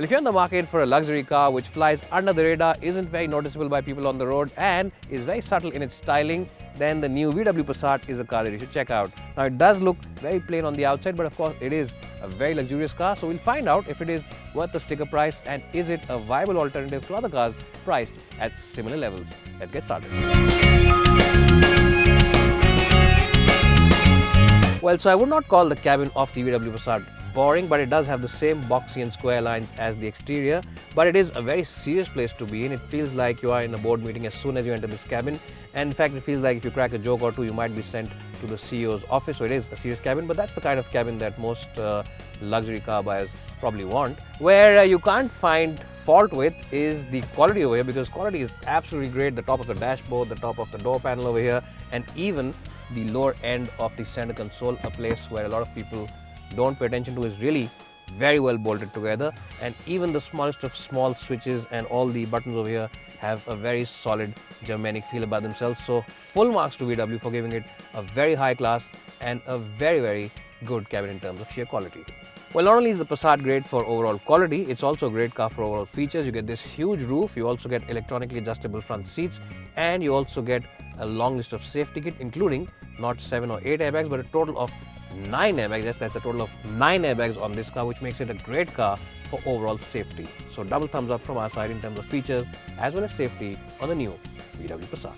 if you're in the market for a luxury car which flies under the radar, isn't very noticeable by people on the road and is very subtle in its styling, then the new VW Passat is a car that you should check out. Now it does look very plain on the outside, but of course it is a very luxurious car, so we'll find out if it is worth the sticker price and is it a viable alternative to other cars priced at similar levels. Let's get started. Well, so I would not call the cabin of the VW Passat boring, but it does have the same boxy and square lines as the exterior. But it is a very serious place to be in. It feels like you are in a board meeting as soon as you enter this cabin. And in fact, it feels like if you crack a joke or two, you might be sent to the CEO's office. So it is a serious cabin, but that's the kind of cabin that most luxury car buyers probably want. Where you can't find fault with is the quality over here, because quality is absolutely great. The top of the dashboard, the top of the door panel over here, and even the lower end of the center console, a place where a lot of people don't pay attention to, is really very well bolted together. And even the smallest of small switches and all the buttons over here have a very solid Germanic feel about themselves. So full marks to VW for giving it a very high class and a very good cabin in terms of sheer quality. Well, not only is the Passat great for overall quality, it's also a great car for overall features. You get this huge roof, you also get electronically adjustable front seats, and you also get a long list of safety kit, including not 7 or 8 airbags, but a total of 9 airbags. Yes, that's a total of 9 airbags on this car, which makes it a great car for overall safety. So double thumbs up from our side in terms of features as well as safety on the new VW Passat.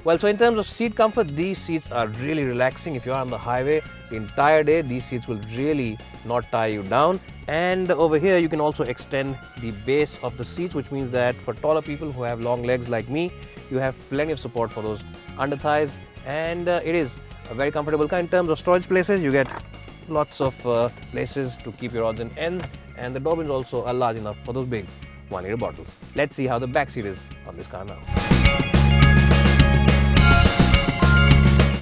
Well, so in terms of seat comfort, these seats are really relaxing. If you are on the highway the entire day, these seats will really not tie you down. And over here you can also extend the base of the seats, which means that for taller people who have long legs like me, you have plenty of support for those under thighs. And it is a very comfortable car. In terms of storage places, you get lots of places to keep your odds and ends, and the door bins also are large enough for those big 1-liter bottles. Let's see how the back seat is on this car now.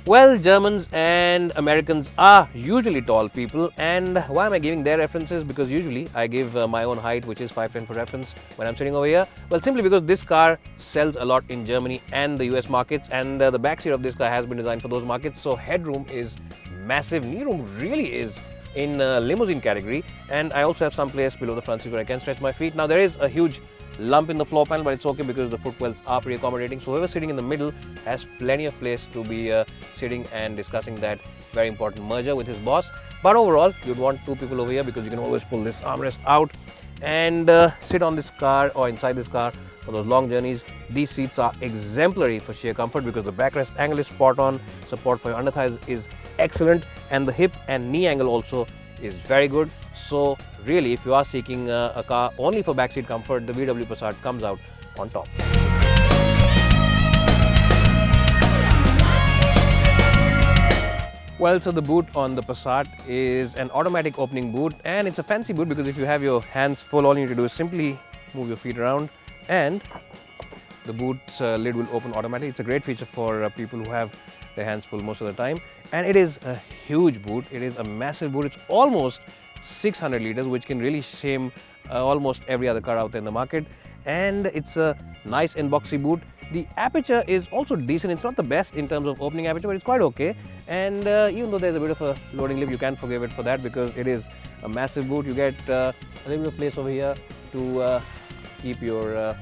Well, Germans and Americans are usually tall people, and why am I giving their references? Because usually I give my own height, which is 5'10" for reference when I'm sitting over here. Well, simply because this car sells a lot in Germany and the US markets, and the back seat of this car has been designed for those markets, so headroom is massive. Knee room really is in limousine category, and I also have some place below the front seat where I can stretch my feet. Now there is a huge lump in the floor panel, but it's okay because the footwells are pretty accommodating. So whoever sitting in the middle has plenty of place to be sitting and discussing that very important merger with his boss. But overall, you'd want 2 people over here because you can always pull this armrest out and sit on this car or inside this car for those long journeys. These seats are exemplary for sheer comfort because the backrest angle is spot on, support for your under thighs is excellent, and the hip and knee angle also is very good. So really, if you are seeking a car only for backseat comfort, the VW Passat comes out on top. Well, so the boot on the Passat is an automatic opening boot, and it's a fancy boot because if you have your hands full, all you need to do is simply move your feet around and the boot's lid will open automatically. It's a great feature for people who have their hands full most of the time. And it is a huge boot. It is a massive boot. It's almost 600 liters, which can really shame almost every other car out there in the market. And it's a nice and boxy boot. The aperture is also decent. It's not the best in terms of opening aperture, but it's quite okay. And even though there's a bit of a loading lip, you can forgive it for that because it is a massive boot. You get a little bit of place over here to keep your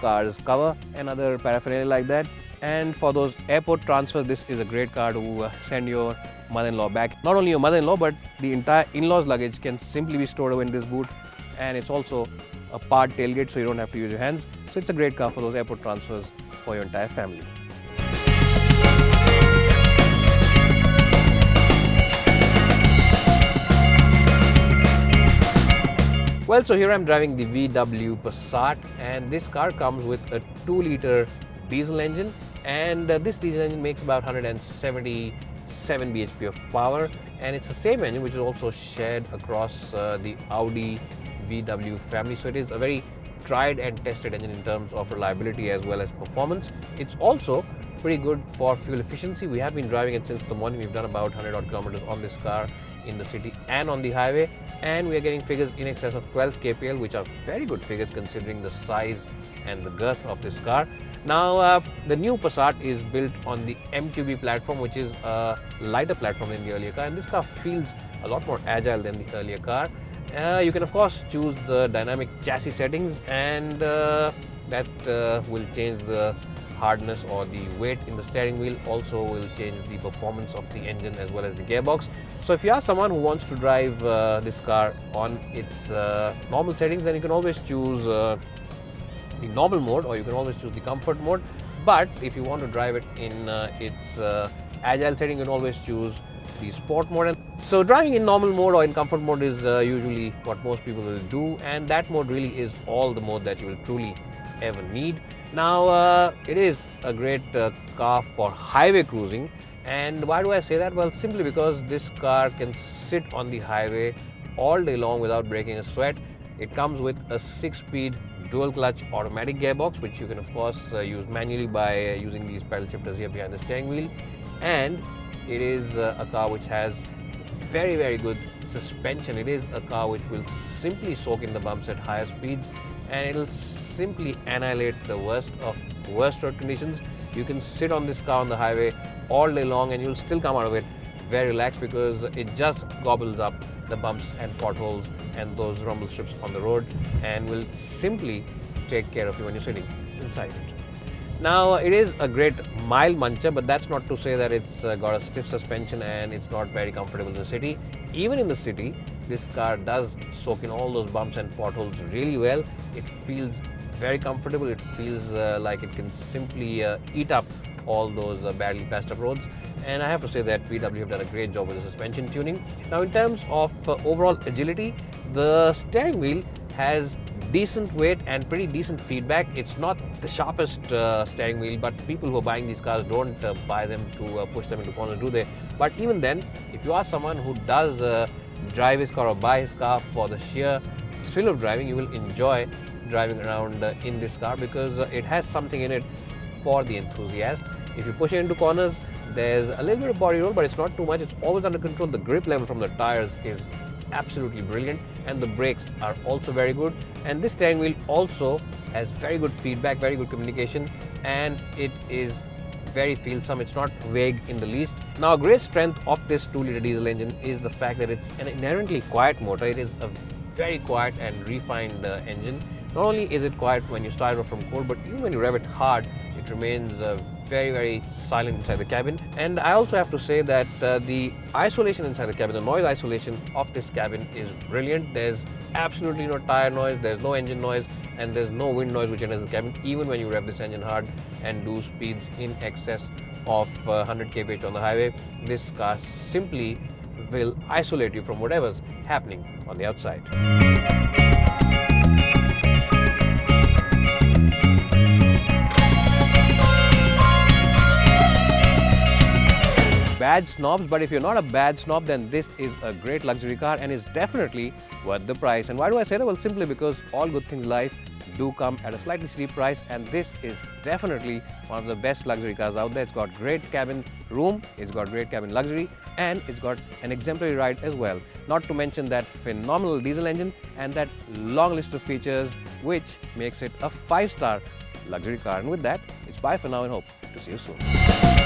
car's cover and other paraphernalia like that. And for those airport transfers, this is a great car to send your mother-in-law back. Not only your mother-in-law, but the entire in-laws luggage can simply be stored away in this boot. And it's also a part tailgate, so you don't have to use your hands. So it's a great car for those airport transfers for your entire family. Well, so here I'm driving the VW Passat, and this car comes with a 2-liter diesel engine, and this diesel engine makes about 177 bhp of power, and it's the same engine which is also shared across the Audi VW family. So it is a very tried and tested engine in terms of reliability as well as performance. It's also pretty good for fuel efficiency. We have been driving it since the morning. We've done about 100 odd kilometers on this car in the city and on the highway, and we are getting figures in excess of 12 kpl, which are very good figures considering the size and the girth of this car. Now the new Passat is built on the MQB platform, which is a lighter platform than the earlier car, and this car feels a lot more agile than the earlier car. You can of course choose the dynamic chassis settings, and that will change the hardness or the weight in the steering wheel. Also will change the performance of the engine as well as the gearbox. So if you are someone who wants to drive this car on its normal settings, then you can always choose the normal mode, or you can always choose the comfort mode. But if you want to drive it in its agile setting, you can always choose the sport mode. So driving in normal mode or in comfort mode is usually what most people will do, and that mode really is all the mode that you will truly ever need. Now it is a great car for highway cruising. And why do I say that? Well, simply because this car can sit on the highway all day long without breaking a sweat. It comes with a 6-speed dual clutch automatic gearbox, which you can of course use manually by using these pedal shifters here behind the steering wheel. And it is a car which has very good suspension. It is a car which will simply soak in the bumps at higher speeds, and it will simply annihilate the worst road conditions. You can sit on this car on the highway all day long and you'll still come out of it very relaxed, because it just gobbles up the bumps and potholes and those rumble strips on the road, and will simply take care of you when you're sitting inside it. Now, it is a great mile muncher, but that's not to say that it's got a stiff suspension and it's not very comfortable in the city. Even in the city, this car does soak in all those bumps and potholes really well. It feels very comfortable. It feels like it can simply eat up all those badly patched up roads. And I have to say that VW have done a great job with the suspension tuning. Now, in terms of overall agility, the steering wheel has decent weight and pretty decent feedback. It's not the sharpest steering wheel, but people who are buying these cars don't buy them to push them into corners, do they? But even then, if you are someone who does drive his car or buy his car for the sheer thrill of driving, you will enjoy driving around in this car, because it has something in it for the enthusiast. If you push it into corners, there's a little bit of body roll, but it's not too much. It's always under control. The grip level from the tires is absolutely brilliant, and the brakes are also very good. And this steering wheel also has very good feedback, very good communication, and it is very feelsome. It's not vague in the least. Now, a great strength of this 2-liter diesel engine is the fact that it's an inherently quiet motor. It is a very quiet and refined engine. Not only is it quiet when you start off from cold, but even when you rev it hard, it remains very silent inside the cabin. And I also have to say that the isolation inside the cabin, the noise isolation of this cabin is brilliant. There's absolutely no tire noise, there's no engine noise, and there's no wind noise which enters the cabin, even when you rev this engine hard and do speeds in excess of 100 kph on the highway. This car simply will isolate you from whatever's happening on the outside. Bad snobs, but if you're not a bad snob, then this is a great luxury car and is definitely worth the price. And why do I say that? Well, simply because all good things in life do come at a slightly steep price, and this is definitely one of the best luxury cars out there. It's got great cabin room, it's got great cabin luxury, and it's got an exemplary ride as well. Not to mention that phenomenal diesel engine and that long list of features, which makes it a 5-star luxury car. And with that, it's bye for now, and hope to see you soon.